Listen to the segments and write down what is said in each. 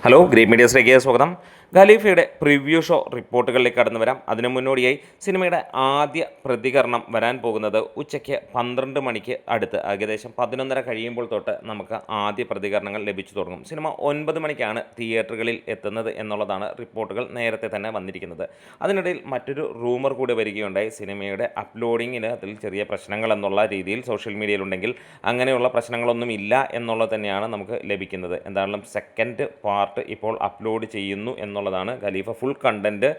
Hello green മീഡിയസിലേക്ക് സ്വാഗതം. ഖലീഫയുടെ preview show റിപ്പോർട്ടുകളിലേക്ക് കടന്നു വരാം. അതിനു മുന്നോടിയായി സിനിമയുടെ ആദ്യ പ്രതികരണം വരാൻ പോകുന്നത് ഉച്ചയ്ക്ക് 12 മണിക്ക് അടുത്ത്, ഏകദേശം 11:30 കഴിയുമ്പോൾ തൊട്ട് നമുക്ക് ആദ്യ പ്രതികരണങ്ങൾ ലഭിച്ചു തുടങ്ങും. സിനിമ 9 മണിക്കാണ് തിയേറ്ററുകളിൽ എത്തുന്നത് എന്നുള്ളതാണ് റിപ്പോർട്ടുകൾ നേരത്തെ തന്നെ വന്നിരിക്കുന്നത്. അതിനിടയിൽ മറ്റൊരു റൂമർ കൂടി വരികയുണ്ടായി. സിനിമയുടെ അപ്ലോഡിങ്ങിന് അതിൽ ചെറിയ പ്രശ്നങ്ങൾ എന്നുള്ള രീതിയിൽ സോഷ്യൽ മീഡിയയിലുണ്ടെങ്കിൽ അങ്ങനെയുള്ള പ്രശ്നങ്ങളൊന്നും ഇല്ല എന്നുള്ളത് തന്നെയാണ് നമുക്ക് ലഭിക്കുന്നത്. എന്തായാലും സെക്കൻഡ് പാർട്ട് ഇപ്പോൾ അപ്ലോഡ് ചെയ്യുന്നു എന്നുള്ളതാണ്. Khalifa full content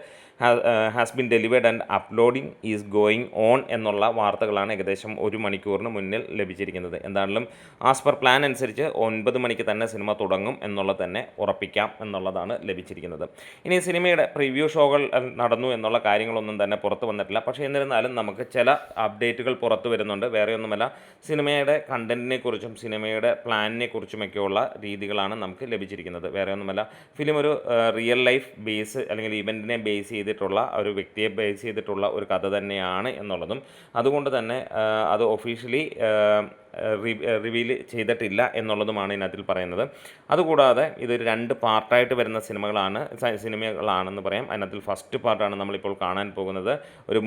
has been delivered and uploading is going on എന്നുള്ള വാർത്തകളാണ് ഏകദേശം 1 മണിക്കൂറിന് മുന്നിൽ ലഭിച്ചിരിക്കുന്നത്. എന്തായാലും ആസ് പെർ പ്ലാൻ അനുസരിച്ച് 9 മണിക്ക് തന്നെ സിനിമ തുടങ്ങും എന്നുള്ളത് തന്നെ ഉറപ്പിക്കാം എന്നുള്ളതാണ് ലഭിച്ചിരിക്കുന്നത്. ഇനി സിനിമയുടെ പ്രിവ്യൂ ഷോകൾ നടന്നു എന്നുള്ള കാര്യങ്ങളൊന്നും തന്നെ പുറത്ത് വന്നിട്ടില്ല. പക്ഷേ എന്നിരുന്നാലും നമുക്ക് ചില അപ്ഡേറ്റുകൾ പുറത്തു വരുന്നുണ്ട്. വേറെ ഒന്നുമല്ല, സിനിമയുടെ കണ്ടൻറ്റിനെ കുറിച്ചും സിനിമയുടെ പ്ലാനിനെ കുറിച്ചുമൊക്കെയുള്ള രീതികളാണ് നമുക്ക് ലഭിച്ചിരിക്കുന്നത്. വേറെ ഒന്നുമല്ല, ഫിലിം ഒരു റിയൽ ലൈഫ് ബേസ് അല്ലെങ്കിൽ ഇവൻറ്റിനെ ബേസ് ചെയ്തിട്ടുള്ള ഒരു വ്യക്തിയെ ബേസ് ചെയ്തിട്ടുള്ള ഒരു കഥ തന്നെയാണ് എന്നുള്ളതും, അതുകൊണ്ട് തന്നെ അത് ഒഫീഷ്യലി റിവീൽ ചെയ്തിട്ടില്ല എന്നുള്ളതുമാണ് ഇതിനകത്തിൽ പറയുന്നത്. അതുകൂടാതെ ഇതൊരു 2 പാർട്ടായിട്ട് വരുന്ന സിനിമകളാണെന്ന് പറയാം. അതിനകത്തിൽ ഫസ്റ്റ് പാർട്ടാണ് നമ്മളിപ്പോൾ കാണാൻ പോകുന്നത്. ഒരു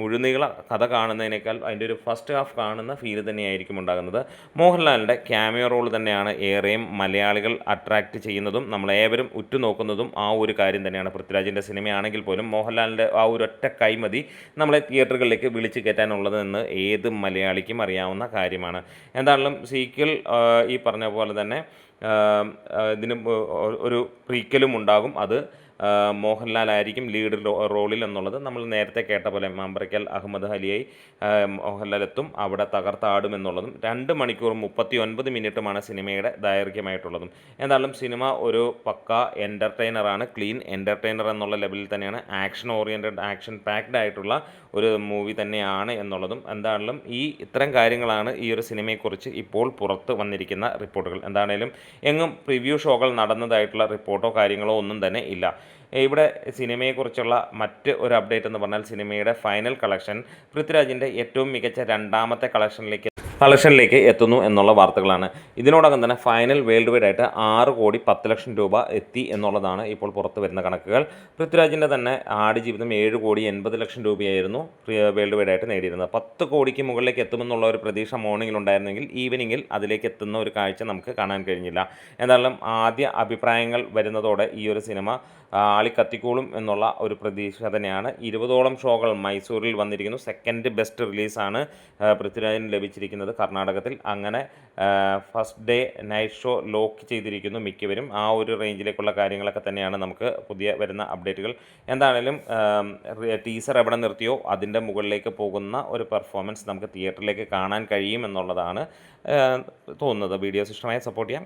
മുഴുനീള കഥ കാണുന്നതിനേക്കാൾ അതിൻ്റെ ഒരു ഫസ്റ്റ് ഹാഫ് കാണുന്ന ഫീൽ തന്നെയായിരിക്കും ഉണ്ടാകുന്നത്. മോഹൻലാലിൻ്റെ ക്യാമിയോ റോൾ തന്നെയാണ് ഏറെയും മലയാളികൾ അട്രാക്റ്റ് ചെയ്യുന്നതും നമ്മളേവരും ഉറ്റുനോക്കുന്നതും ആ ഒരു കാര്യം തന്നെയാണ്. പൃഥ്വിരാജിൻ്റെ സിനിമയാണെങ്കിൽ പോലും മോഹൻലാലിൻ്റെ ആ ഒരു ഒറ്റ കൈമതി നമ്മളെ തിയേറ്ററുകളിലേക്ക് വിളിച്ച് കയറ്റാനുള്ളതെന്ന് ഏത് മലയാളിക്കും അറിയാവുന്ന കാര്യമാണ്. എന്തായാലും സീക്വൽ ഈ പറഞ്ഞ പോലെ തന്നെ ഇതിന് ഒരു പ്രീക്വലും ഉണ്ടാകും. അത് മോഹൻലാലായിരിക്കും ലീഡ് റോളിൽ എന്നുള്ളത് നമ്മൾ നേരത്തെ കേട്ട പോലെ മാമ്പറയ്ക്കൽ അഹമ്മദ് അലിയായി മോഹൻലാൽ എത്തും, അവിടെ തകർത്താടുമെന്നുള്ളതും. 2 മണിക്കൂറും 39 മിനിറ്റുമാണ് സിനിമയുടെ ദൈർഘ്യമായിട്ടുള്ളതും. എന്തായാലും സിനിമ ഒരു പക്ക എൻ്റർടൈനറാണ്, ക്ലീൻ എൻ്റർടൈനർ എന്നുള്ള ലെവലിൽ തന്നെയാണ്. ആക്ഷൻ ഓറിയൻറ്റഡ്, ആക്ഷൻ പാക്ഡ് ആയിട്ടുള്ള ഒരു മൂവി തന്നെയാണ് എന്നുള്ളതും. എന്തായാലും ഇത്തരം കാര്യങ്ങളാണ് ഈ ഒരു സിനിമയെക്കുറിച്ച് ഇപ്പോൾ പുറത്ത് വന്നിരിക്കുന്ന റിപ്പോർട്ടുകൾ. എന്താണേലും എങ്ങും പ്രിവ്യൂ ഷോകൾ നടന്നതായിട്ടുള്ള റിപ്പോർട്ടോ കാര്യങ്ങളോ ഒന്നും തന്നെ ഇല്ല. ഇവിടെ സിനിമയെക്കുറിച്ചുള്ള മറ്റ് ഒരു അപ്ഡേറ്റ് എന്ന് പറഞ്ഞാൽ സിനിമയുടെ ഫൈനൽ കളക്ഷൻ പൃഥ്വിരാജിൻ്റെ ഏറ്റവും മികച്ച 2ാമത്തെ കളക്ഷനിലേക്ക് എത്തുന്നു എന്നുള്ള വാർത്തകളാണ്. ഇതിനോടകം തന്നെ ഫൈനൽ വേൾഡ് വൈഡ് ആയിട്ട് 6,10,00,000 രൂപ എത്തി എന്നുള്ളതാണ് ഇപ്പോൾ പുറത്ത് വരുന്ന കണക്കുകൾ. പൃഥ്വിരാജിൻ്റെ തന്നെ ആടുജീവിതം 7,80,00,000 രൂപയായിരുന്നു വേൾഡ് വൈഡ് ആയിട്ട് നേടിയിരുന്നത്. 10 കോടിക്ക് മുകളിലേക്ക് എത്തുമെന്നുള്ള ഒരു പ്രതീക്ഷ മോർണിംഗിലുണ്ടായിരുന്നെങ്കിൽ ഈവനിങ്ങിൽ അതിലേക്ക് എത്തുന്ന ഒരു കാഴ്ച നമുക്ക് കാണാൻ കഴിഞ്ഞില്ല. എന്നാലും ആദ്യ അഭിപ്രായങ്ങൾ വരുന്നതോടെ ഈ ഒരു സിനിമ ആളിക്കത്തിക്കോളും എന്നുള്ള ഒരു പ്രതീക്ഷ തന്നെയാണ്. 20ഓളം ഷോകൾ മൈസൂരിൽ വന്നിരിക്കുന്നു. സെക്കൻഡ് ബെസ്റ്റ് റിലീസാണ് പൃഥ്വിരാജിന് ലഭിച്ചിരിക്കുന്നത് കർണാടകത്തിൽ. അങ്ങനെ first day night show lock ചെയ്തിരിക്കുന്നു മിക്കവരും. ആ ഒരു റേഞ്ചിലേക്കുള്ള കാര്യങ്ങളൊക്കെ തന്നെയാണ് നമുക്ക് പുതിയ വരുന്ന അപ്ഡേറ്റുകൾ. എന്താണെങ്കിലും ടീസർ എവിടെ നിർത്തിയോ അതിൻ്റെ മുകളിലേക്ക് പോകുന്ന ഒരു പെർഫോമൻസ് നമുക്ക് തിയേറ്ററിലേക്ക് കാണാൻ കഴിയും എന്നുള്ളതാണ് തോന്നുന്നത്. വീഡിയോസ് ഇഷ്ടമായി സപ്പോർട്ട് ചെയ്യാം.